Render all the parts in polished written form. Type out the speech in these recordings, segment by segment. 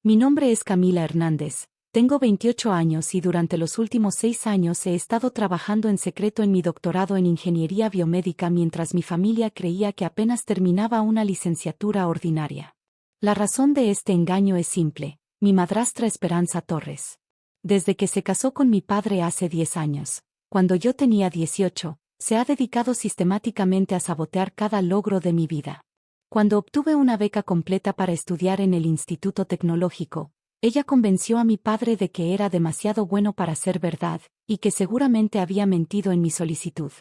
Mi nombre es Camila Hernández, tengo 28 años y durante los últimos 6 años he estado trabajando en secreto en mi doctorado en ingeniería biomédica mientras mi familia creía que apenas terminaba una licenciatura ordinaria. La razón de este engaño es simple: mi madrastra Esperanza Torres. Desde que se casó con mi padre hace 10 años, cuando yo tenía 18, se ha dedicado sistemáticamente a sabotear cada logro de mi vida. Cuando obtuve una beca completa para estudiar en el Instituto Tecnológico, ella convenció a mi padre de que era demasiado bueno para ser verdad, y que seguramente había mentido en mi solicitud.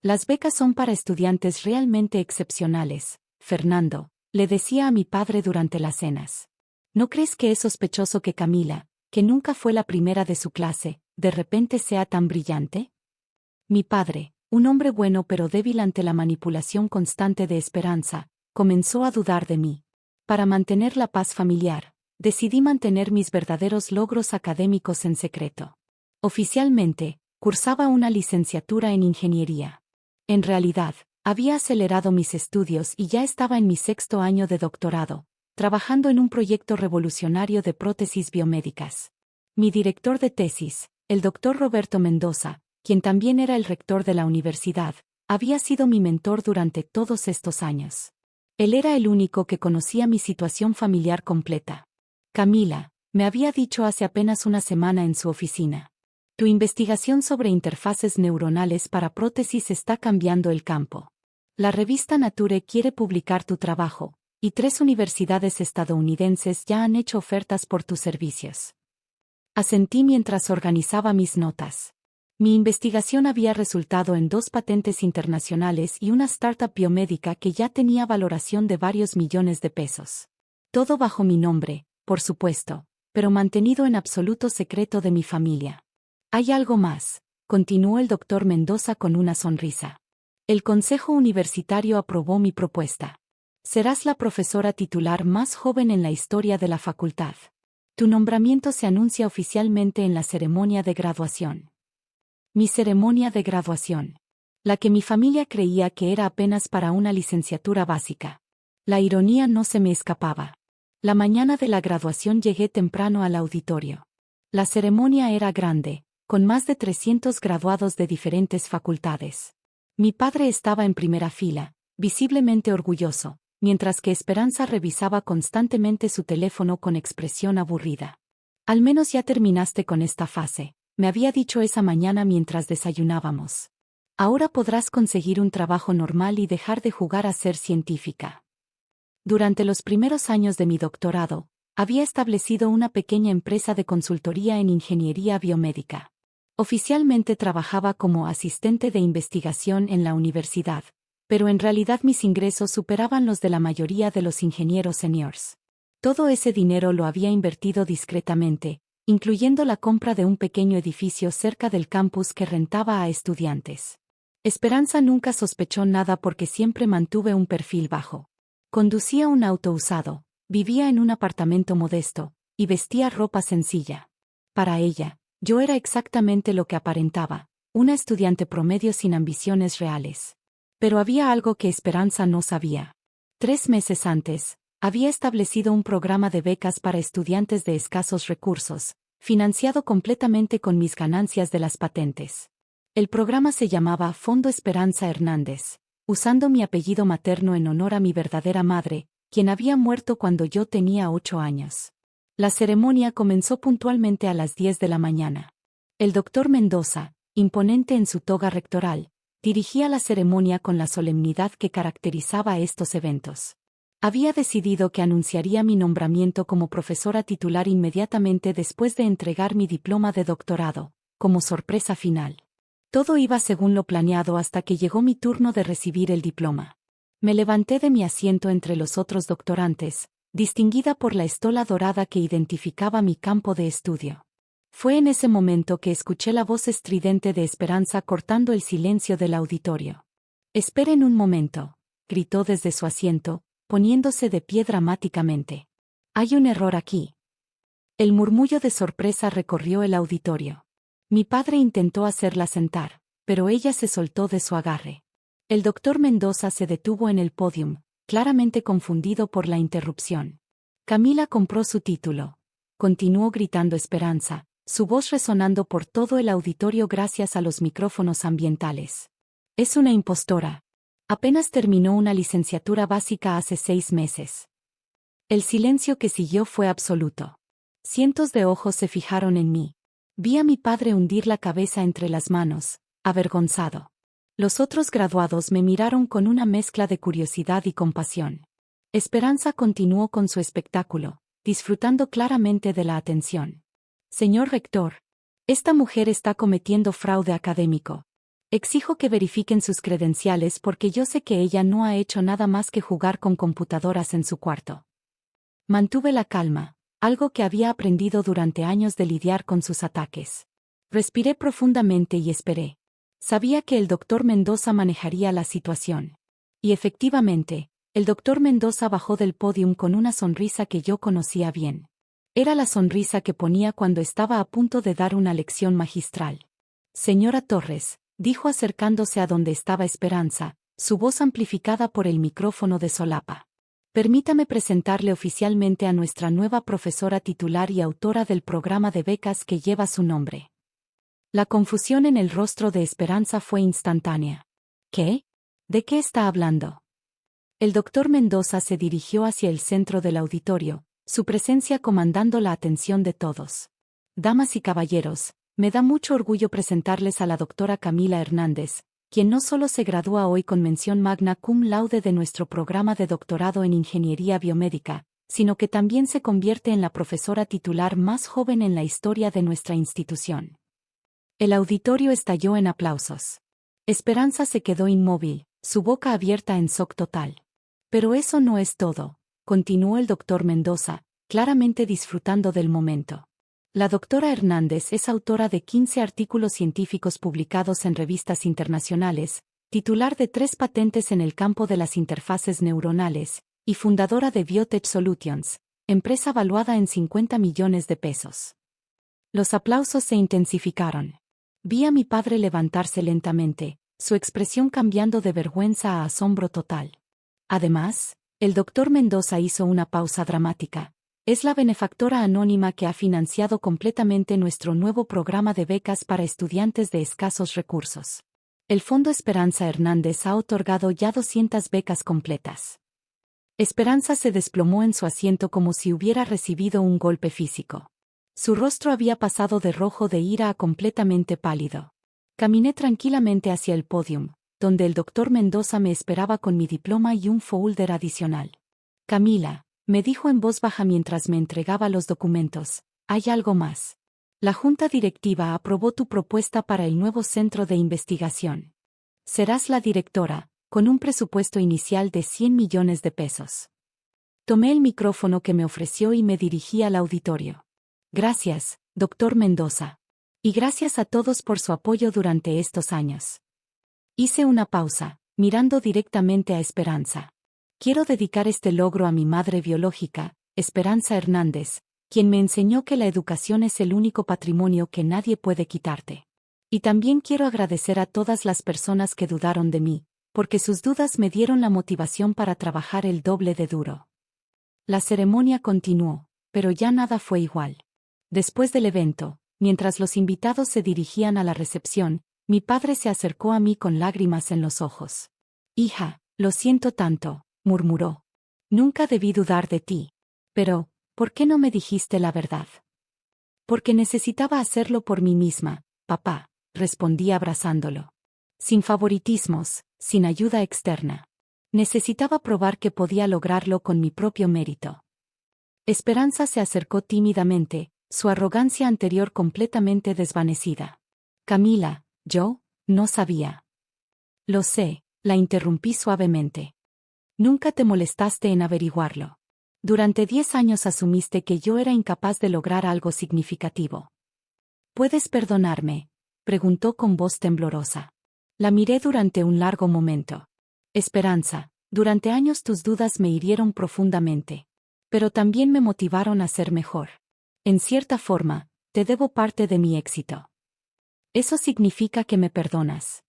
Las becas son para estudiantes realmente excepcionales, Fernando, le decía a mi padre durante las cenas. ¿No crees que es sospechoso que Camila, que nunca fue la primera de su clase, de repente sea tan brillante? Mi padre, un hombre bueno pero débil ante la manipulación constante de Esperanza, comenzó a dudar de mí. Para mantener la paz familiar, decidí mantener mis verdaderos logros académicos en secreto. Oficialmente, cursaba una licenciatura en ingeniería. En realidad, había acelerado mis estudios y ya estaba en mi 6º año de doctorado, trabajando en un proyecto revolucionario de prótesis biomédicas. Mi director de tesis, el doctor Roberto Mendoza, quien también era el rector de la universidad, había sido mi mentor durante todos estos años. Él era el único que conocía mi situación familiar completa. Camila, me había dicho hace apenas una semana en su oficina. Tu investigación sobre interfaces neuronales para prótesis está cambiando el campo. La revista Nature quiere publicar tu trabajo, y 3 universidades estadounidenses ya han hecho ofertas por tus servicios. Asentí mientras organizaba mis notas. Mi investigación había resultado en 2 patentes internacionales y una startup biomédica que ya tenía valoración de varios millones de pesos. Todo bajo mi nombre, por supuesto, pero mantenido en absoluto secreto de mi familia. Hay algo más, continuó el doctor Mendoza con una sonrisa. El Consejo Universitario aprobó mi propuesta. Serás la profesora titular más joven en la historia de la facultad. Tu nombramiento se anuncia oficialmente en la ceremonia de graduación. Mi ceremonia de graduación. La que mi familia creía que era apenas para una licenciatura básica. La ironía no se me escapaba. La mañana de la graduación llegué temprano al auditorio. La ceremonia era grande, con más de 300 graduados de diferentes facultades. Mi padre estaba en primera fila, visiblemente orgulloso, mientras que Esperanza revisaba constantemente su teléfono con expresión aburrida. Al menos ya terminaste con esta fase, me había dicho esa mañana mientras desayunábamos. Ahora podrás conseguir un trabajo normal y dejar de jugar a ser científica. Durante los primeros años de mi doctorado, había establecido una pequeña empresa de consultoría en ingeniería biomédica. Oficialmente trabajaba como asistente de investigación en la universidad, pero en realidad mis ingresos superaban los de la mayoría de los ingenieros seniors. Todo ese dinero lo había invertido discretamente, incluyendo la compra de un pequeño edificio cerca del campus que rentaba a estudiantes. Esperanza nunca sospechó nada porque siempre mantuve un perfil bajo. Conducía un auto usado, vivía en un apartamento modesto, y vestía ropa sencilla. Para ella, yo era exactamente lo que aparentaba, una estudiante promedio sin ambiciones reales. Pero había algo que Esperanza no sabía. 3 meses antes, había establecido un programa de becas para estudiantes de escasos recursos, financiado completamente con mis ganancias de las patentes. El programa se llamaba Fondo Esperanza Hernández, usando mi apellido materno en honor a mi verdadera madre, quien había muerto cuando yo tenía 8 años. La ceremonia comenzó puntualmente a las 10 de la mañana. El doctor Mendoza, imponente en su toga rectoral, dirigía la ceremonia con la solemnidad que caracterizaba estos eventos. Había decidido que anunciaría mi nombramiento como profesora titular inmediatamente después de entregar mi diploma de doctorado, como sorpresa final. Todo iba según lo planeado hasta que llegó mi turno de recibir el diploma. Me levanté de mi asiento entre los otros doctorantes, distinguida por la estola dorada que identificaba mi campo de estudio. Fue en ese momento que escuché la voz estridente de Esperanza cortando el silencio del auditorio. «Esperen un momento», gritó desde su asiento, poniéndose de pie dramáticamente. «Hay un error aquí». El murmullo de sorpresa recorrió el auditorio. Mi padre intentó hacerla sentar, pero ella se soltó de su agarre. El doctor Mendoza se detuvo en el podium, claramente confundido por la interrupción. Camila compró su título, continuó gritando Esperanza, su voz resonando por todo el auditorio gracias a los micrófonos ambientales. Es una impostora. Apenas terminó una licenciatura básica hace 6 meses. El silencio que siguió fue absoluto. Cientos de ojos se fijaron en mí. Vi a mi padre hundir la cabeza entre las manos, avergonzado. Los otros graduados me miraron con una mezcla de curiosidad y compasión. Esperanza continuó con su espectáculo, disfrutando claramente de la atención. Señor rector, esta mujer está cometiendo fraude académico. Exijo que verifiquen sus credenciales porque yo sé que ella no ha hecho nada más que jugar con computadoras en su cuarto. Mantuve la calma, algo que había aprendido durante años de lidiar con sus ataques. Respiré profundamente y esperé. Sabía que el doctor Mendoza manejaría la situación. Y efectivamente, el doctor Mendoza bajó del pódium con una sonrisa que yo conocía bien. Era la sonrisa que ponía cuando estaba a punto de dar una lección magistral. Señora Torres, dijo acercándose a donde estaba Esperanza, su voz amplificada por el micrófono de solapa. Permítame presentarle oficialmente a nuestra nueva profesora titular y autora del programa de becas que lleva su nombre. La confusión en el rostro de Esperanza fue instantánea. ¿Qué? ¿De qué está hablando? El doctor Mendoza se dirigió hacia el centro del auditorio, su presencia comandando la atención de todos. Damas y caballeros, me da mucho orgullo presentarles a la doctora Camila Hernández, quien no solo se gradúa hoy con mención magna cum laude de nuestro programa de doctorado en Ingeniería Biomédica, sino que también se convierte en la profesora titular más joven en la historia de nuestra institución. El auditorio estalló en aplausos. Esperanza se quedó inmóvil, su boca abierta en shock total. Pero eso no es todo, continuó el doctor Mendoza, claramente disfrutando del momento. La doctora Hernández es autora de 15 artículos científicos publicados en revistas internacionales, titular de 3 patentes en el campo de las interfaces neuronales, y fundadora de Biotech Solutions, empresa valuada en 50 millones de pesos. Los aplausos se intensificaron. Vi a mi padre levantarse lentamente, su expresión cambiando de vergüenza a asombro total. Además, el doctor Mendoza hizo una pausa dramática. Es la benefactora anónima que ha financiado completamente nuestro nuevo programa de becas para estudiantes de escasos recursos. El Fondo Esperanza Hernández ha otorgado ya 200 becas completas. Esperanza se desplomó en su asiento como si hubiera recibido un golpe físico. Su rostro había pasado de rojo de ira a completamente pálido. Caminé tranquilamente hacia el podium, donde el doctor Mendoza me esperaba con mi diploma y un folder adicional. Camila, me dijo en voz baja mientras me entregaba los documentos, hay algo más. La Junta Directiva aprobó tu propuesta para el nuevo centro de investigación. Serás la directora, con un presupuesto inicial de 100 millones de pesos. Tomé el micrófono que me ofreció y me dirigí al auditorio. Gracias, doctor Mendoza. Y gracias a todos por su apoyo durante estos años. Hice una pausa, mirando directamente a Esperanza. Quiero dedicar este logro a mi madre biológica, Esperanza Hernández, quien me enseñó que la educación es el único patrimonio que nadie puede quitarte. Y también quiero agradecer a todas las personas que dudaron de mí, porque sus dudas me dieron la motivación para trabajar el doble de duro. La ceremonia continuó, pero ya nada fue igual. Después del evento, mientras los invitados se dirigían a la recepción, mi padre se acercó a mí con lágrimas en los ojos. Hija, lo siento tanto, murmuró. Nunca debí dudar de ti. Pero, ¿por qué no me dijiste la verdad? Porque necesitaba hacerlo por mí misma, papá, respondí abrazándolo. Sin favoritismos, sin ayuda externa. Necesitaba probar que podía lograrlo con mi propio mérito. Esperanza se acercó tímidamente, su arrogancia anterior completamente desvanecida. Camila, yo, no sabía. Lo sé, la interrumpí suavemente. Nunca te molestaste en averiguarlo. Durante 10 años asumiste que yo era incapaz de lograr algo significativo. ¿Puedes perdonarme?, preguntó con voz temblorosa. La miré durante un largo momento. Esperanza, durante años tus dudas me hirieron profundamente. Pero también me motivaron a ser mejor. En cierta forma, te debo parte de mi éxito. Eso significa que me perdonas.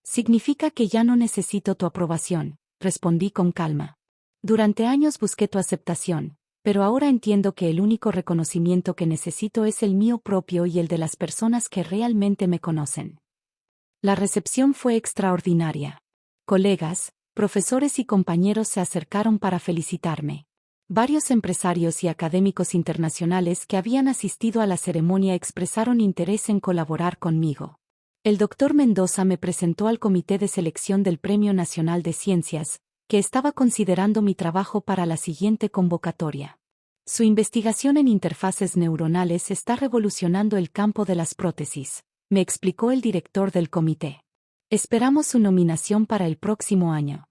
Significa que ya no necesito tu aprobación, respondí con calma. Durante años busqué tu aceptación, Pero ahora entiendo que el único reconocimiento que necesito es el mío propio y el de las personas que realmente me conocen. La recepción fue extraordinaria. Colegas, profesores y compañeros se acercaron para felicitarme. Varios empresarios y académicos internacionales que habían asistido a la ceremonia expresaron interés en colaborar conmigo. El doctor Mendoza me presentó al Comité de Selección del Premio Nacional de Ciencias, que estaba considerando mi trabajo para la siguiente convocatoria. Su investigación en interfaces neuronales está revolucionando el campo de las prótesis, me explicó el director del comité. Esperamos su nominación para el próximo año.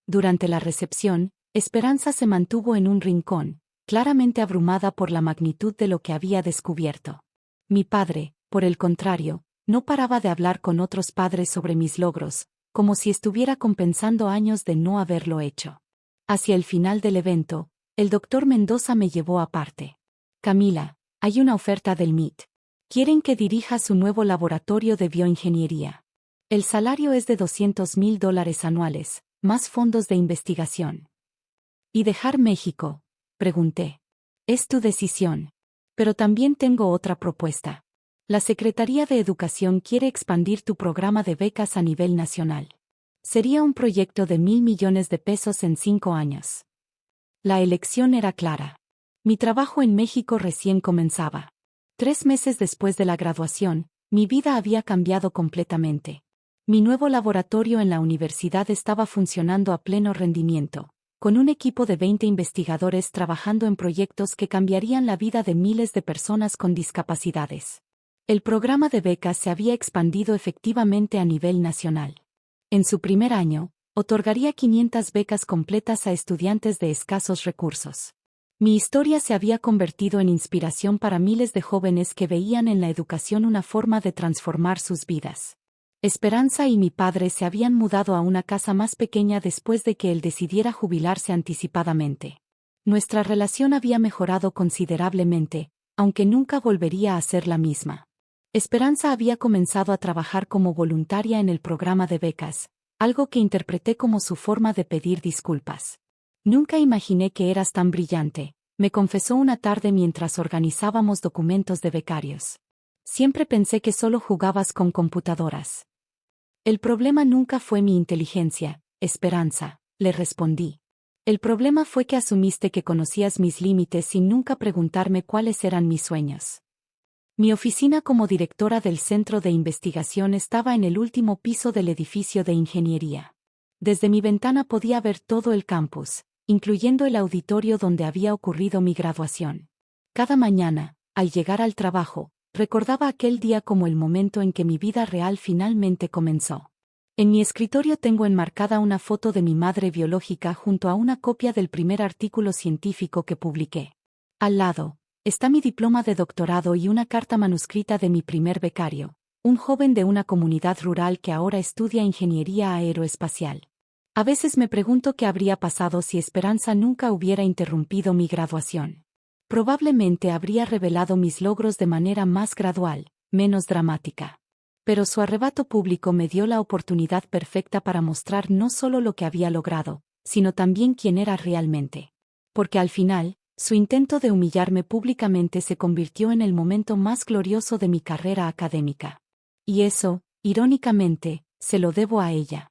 Durante la recepción, Esperanza se mantuvo en un rincón, claramente abrumada por la magnitud de lo que había descubierto. Mi padre, por el contrario, no paraba de hablar con otros padres sobre mis logros, como si estuviera compensando años de no haberlo hecho. Hacia el final del evento, el doctor Mendoza me llevó aparte. Camila, hay una oferta del MIT. Quieren que dirija su nuevo laboratorio de bioingeniería. El salario es de $200,000 anuales, más fondos de investigación. ¿Y dejar México? Pregunté. Es tu decisión. Pero también tengo otra propuesta. La Secretaría de Educación quiere expandir tu programa de becas a nivel nacional. Sería un proyecto de $1,000 millones en 5 años. La elección era clara. Mi trabajo en México recién comenzaba. 3 meses después de la graduación, mi vida había cambiado completamente. Mi nuevo laboratorio en la universidad estaba funcionando a pleno rendimiento, con un equipo de 20 investigadores trabajando en proyectos que cambiarían la vida de miles de personas con discapacidades. El programa de becas se había expandido efectivamente a nivel nacional. En su primer año, otorgaría 500 becas completas a estudiantes de escasos recursos. Mi historia se había convertido en inspiración para miles de jóvenes que veían en la educación una forma de transformar sus vidas. Esperanza y mi padre se habían mudado a una casa más pequeña después de que él decidiera jubilarse anticipadamente. Nuestra relación había mejorado considerablemente, aunque nunca volvería a ser la misma. Esperanza había comenzado a trabajar como voluntaria en el programa de becas, algo que interpreté como su forma de pedir disculpas. Nunca imaginé que eras tan brillante, me confesó una tarde mientras organizábamos documentos de becarios. Siempre pensé que solo jugabas con computadoras. El problema nunca fue mi inteligencia, Esperanza, le respondí. El problema fue que asumiste que conocías mis límites sin nunca preguntarme cuáles eran mis sueños. Mi oficina como directora del centro de investigación estaba en el último piso del edificio de ingeniería. Desde mi ventana podía ver todo el campus, incluyendo el auditorio donde había ocurrido mi graduación. Cada mañana, al llegar al trabajo, recordaba aquel día como el momento en que mi vida real finalmente comenzó. En mi escritorio tengo enmarcada una foto de mi madre biológica junto a una copia del primer artículo científico que publiqué. Al lado, está mi diploma de doctorado y una carta manuscrita de mi primer becario, un joven de una comunidad rural que ahora estudia ingeniería aeroespacial. A veces me pregunto qué habría pasado si Esperanza nunca hubiera interrumpido mi graduación. Probablemente habría revelado mis logros de manera más gradual, menos dramática. Pero su arrebato público me dio la oportunidad perfecta para mostrar no solo lo que había logrado, sino también quién era realmente. Porque al final, su intento de humillarme públicamente se convirtió en el momento más glorioso de mi carrera académica. Y eso, irónicamente, se lo debo a ella.